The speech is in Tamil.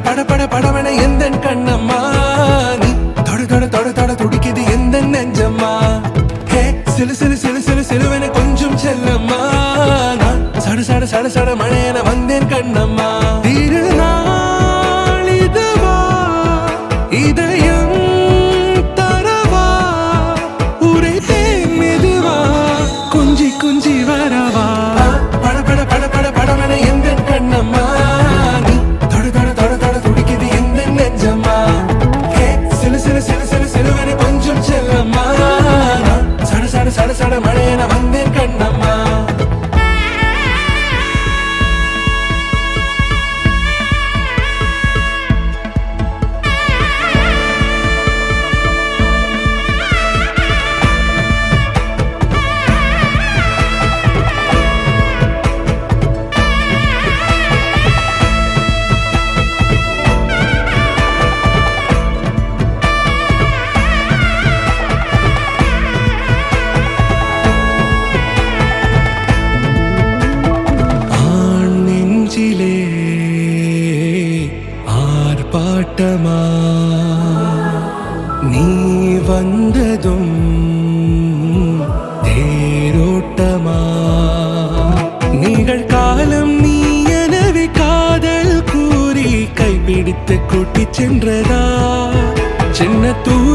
பட பட படவன எந்த கண்ணம்மா நீ தொட தொட தொட தொட துடிக்குது எந்த நெஞ்சம்மா ஹே சிலு சிலு சிலு சிலு சிலுவன கொஞ்சம் செல்லம்மா நான் சட சட சட சட மழையன வந்தேன் கண்ணம்மா திருநாள் இதுவா இதயம் தரவா உரைத்தேன் மெதுவா குஞ்சி குஞ்சி வரவா பட பட பட பட படவன எந்த கண்ணம்மா நீ தொட தொட தொட தொட துடிக்குது எந்த நெஞ்சம்மா ஹே சிலு சிலு சிலு சிலு சிலுவன கொஞ்சம் செல்லம்மா நான் சட சட சட சட மழையன வந்தேன் கண்ணம்மா ஆர்ப்பாட்டமா நீ வந்ததும் தேரோட்டமா நிகழ்காலம் நீ எனவே காதல் கூறி கைப்பிடித்து கூட்டிச் சென்றதா சின்ன தூர